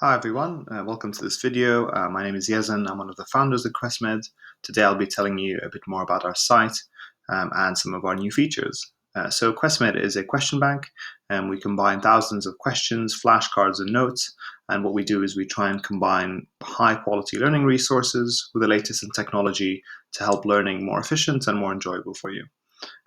Hi everyone, welcome to this video. My name is Yezen, I'm one of the founders of Quesmed. Today I'll be telling you a bit more about our site and some of our new features. So Quesmed is a question bank, and we combine thousands of questions, flashcards and notes, and what we do is we try and combine high quality learning resources with the latest in technology to help learning more efficient and more enjoyable for you.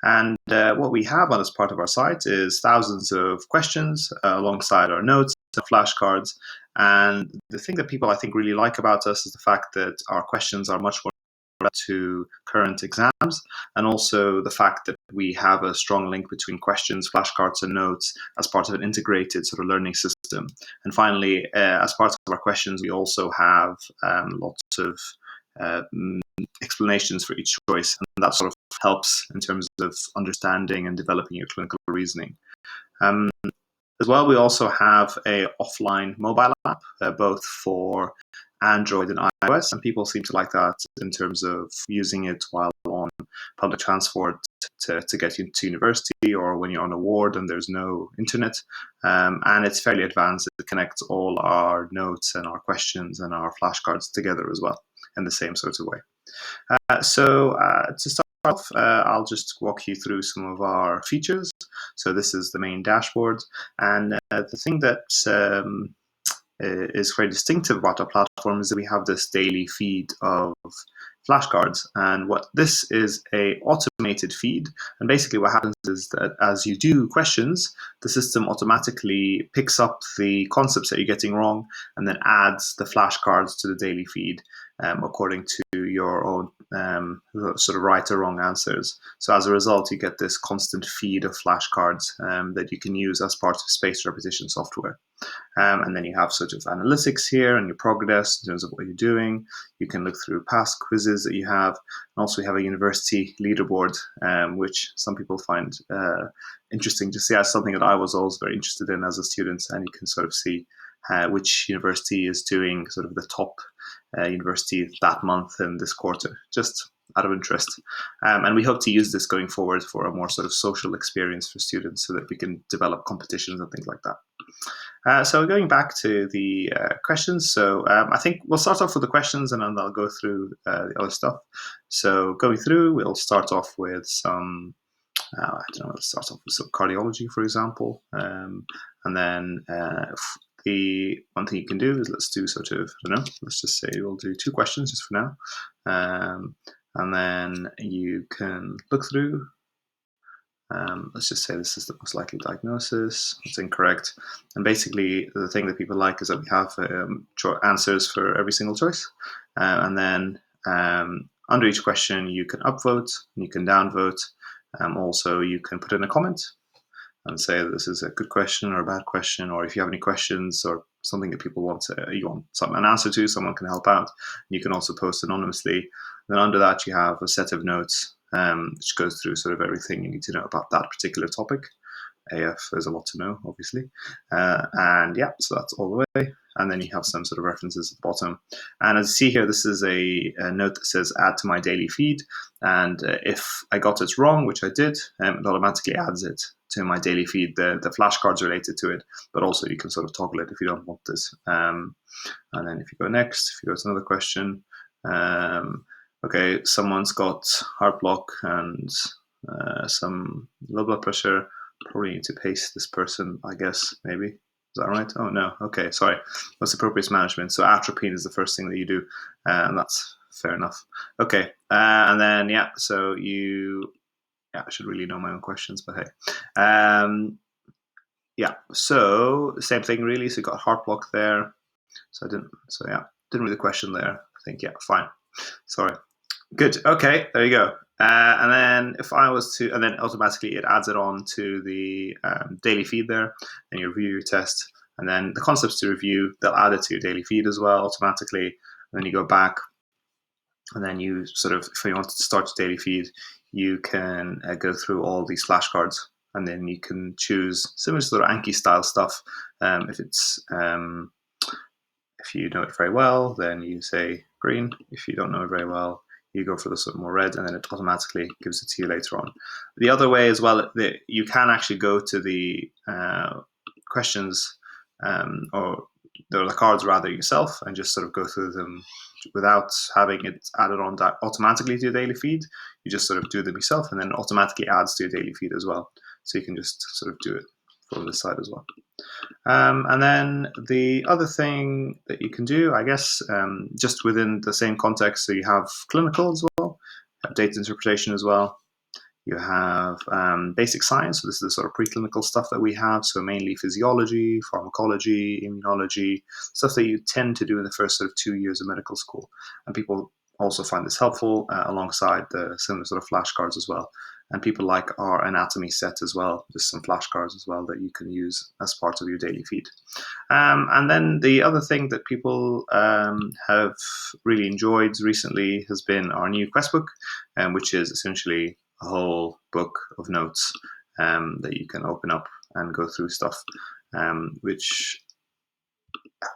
And what we have on as part of our site is thousands of questions alongside our notes and flashcards. And the thing that people I think really like about us is the fact that our questions are much more to current exams, and also the fact that we have a strong link between questions, flashcards, and notes as part of an integrated sort of learning system. And finally, as part of our questions, we also have lots of uh, explanations for each choice, and that sort of helps in terms of understanding and developing your clinical reasoning. Um, as well, we also have a offline mobile app, both for Android and iOS, and people seem to like that in terms of using it while on public transport to get you to university, or when you're on a ward and there's no internet. And it's fairly advanced. It connects all our notes and our questions and our flashcards together as well in the same sort of way. So to start off, I'll just walk you through some of our features. So this is the main dashboard, and the thing that is very distinctive about our platform is that we have this daily feed of flashcards. And what this is a automated feed. And basically what happens is that as you do questions, the system automatically picks up the concepts that you're getting wrong and then adds the flashcards to the daily feed according to your own sort of right or wrong answers. So as a result, you get this constant feed of flashcards that you can use as part of spaced repetition software. And then you have sort of analytics here and your progress in terms of what you're doing. You can look through past quizzes that you have. And also, we have a university leaderboard, which some people find interesting to see as something that I was always very interested in as a student. And you can sort of see which university is doing sort of the top university that month and this quarter, just out of interest. And we hope to use this going forward for a more sort of social experience for students so that we can develop competitions and things like that. So going back to the questions, so I think we'll start off with the questions and then I'll go through the other stuff. So going through, we'll start off with some, I don't know, let's start off with some cardiology, for example. And then the one thing you can do is let's do sort of, I don't know, let's just say we'll do 2 questions just for now. And then you can look through. Let's just say this is the most likely diagnosis. It's incorrect. And basically, the thing that people like is that we have answers for every single choice. And then under each question, you can upvote, you can downvote. Also, you can put in a comment and say that this is a good question or a bad question, or if you have any questions or something that people want an answer to, someone can help out. You can also post anonymously. Then under that, you have a set of notes which goes through sort of everything you need to know about that particular topic. AF, there's a lot to know, obviously. And yeah, so that's all the way. And then you have some sort of references at the bottom. And as you see here, this is a note that says add to my daily feed. And if I got it wrong, which I did, it automatically adds it to my daily feed, the flashcards related to it. But also you can sort of toggle it if you don't want this. And then if you go next, if you go to another question, okay, someone's got heart block and some low blood pressure. Probably need to pace this person, I guess, maybe. Is that right? Oh, no. Okay, sorry. What's appropriate management? So atropine is the first thing that you do, and that's fair enough. Okay, and then, yeah, so I should really know my own questions, but hey. Yeah, so same thing, really. So you got heart block there. Didn't read the question there. I think, yeah, fine. Sorry. Good. Okay, there you go. And then if I was to, and then automatically it adds it on to the daily feed there, and you review your test, and then the concepts to review, they'll add it to your daily feed as well automatically. And then you go back, and then you sort of, if you want to start your daily feed, you can go through all these flashcards, and then you can choose similar sort of Anki style stuff. If you know it very well, then you say green. If you don't know it very well, you go for the sort of more red, and then it automatically gives it to you later on. The other way as well, you can actually go to the questions or the cards rather yourself and just sort of go through them without having it added on automatically to your daily feed. You just sort of do them yourself, and then it automatically adds to your daily feed as well. So you can just sort of do it from this side as well. And then the other thing that you can do, I guess, just within the same context, so you have clinical as well, you have data interpretation as well. You have basic science, so this is the sort of preclinical stuff that we have, so mainly physiology, pharmacology, immunology, stuff that you tend to do in the first sort of 2 years of medical school. And people also find this helpful alongside the similar sort of flashcards as well. And people like our anatomy set as well, just some flashcards as well that you can use as part of your daily feed. And then the other thing that people have really enjoyed recently has been our new Quest book, which is essentially a whole book of notes that you can open up and go through stuff, which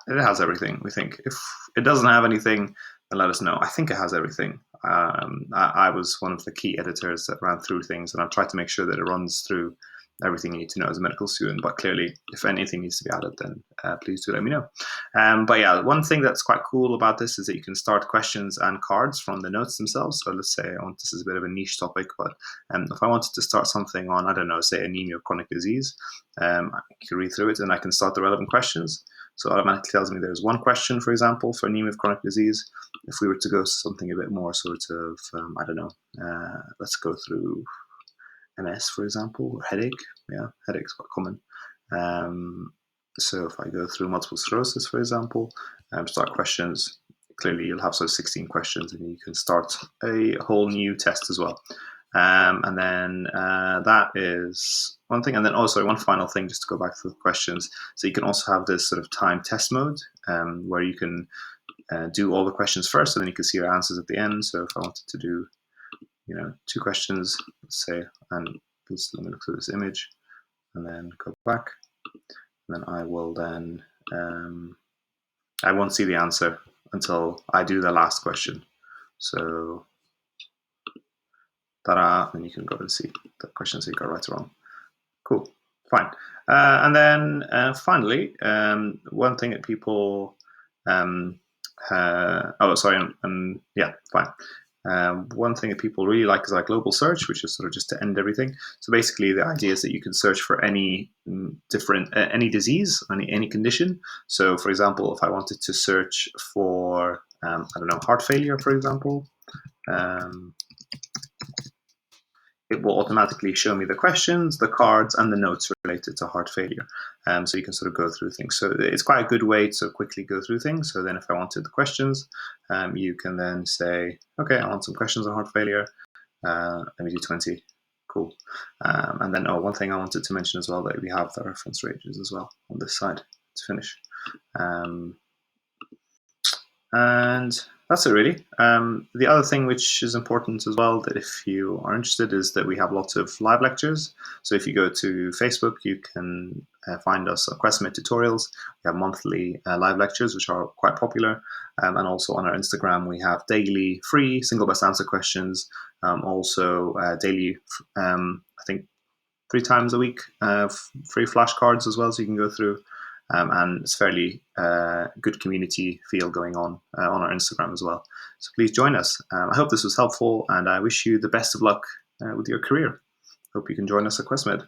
it has everything, we think. If it doesn't have anything, then let us know. I think it has everything. I was one of the key editors that ran through things, and I've tried to make sure that it runs through everything you need to know as a medical student. But clearly, if anything needs to be added, then please do let me know. But yeah, one thing that's quite cool about this is that you can start questions and cards from the notes themselves. So let's say this is a bit of a niche topic, but if I wanted to start something on, I don't know, say anemia or chronic disease, I can read through it and I can start the relevant questions. So it automatically tells me there's one question, for example, for anemia of chronic disease. If we were to go something a bit more sort of, I don't know, let's go through MS, for example, or headache. Yeah, headache's quite common. So if I go through multiple sclerosis, for example, start questions, clearly you'll have sort of 16 questions, and you can start a whole new test as well. And then that is one thing. And then also one final thing, just to go back to the questions. So you can also have this sort of time test mode where you can do all the questions first, and then you can see your answers at the end. So if I wanted to do, 2 questions, let's say, and let me look through this image and then go back. And then I will then, I won't see the answer until I do the last question. So ta-da, and you can go and see the questions you got right or wrong. Cool, fine. And then finally, one thing that people, one thing that people really like is our global search, which is sort of just to end everything. So basically, the idea is that you can search for any any disease, any condition. So, for example, if I wanted to search for, I don't know, heart failure, for example, it will automatically show me the questions, the cards, and the notes related to heart failure. So you can sort of go through things. So it's quite a good way to quickly go through things. So then if I wanted the questions, you can then say, okay, I want some questions on heart failure. Let me do 20. Cool. And then, one thing I wanted to mention as well, that we have the reference ranges as well on this side to finish. And that's it, really. The other thing which is important as well, that if you are interested, is that we have lots of live lectures. So if you go to Facebook, you can find us on Quesmed tutorials. We have monthly live lectures, which are quite popular. And also on our Instagram, we have daily free single best answer questions. Also daily, I think 3 times a week, free flashcards as well, so you can go through. And it's fairly good community feel going on our Instagram as well. So please join us. I hope this was helpful, and I wish you the best of luck with your career. Hope you can join us at Quesmed.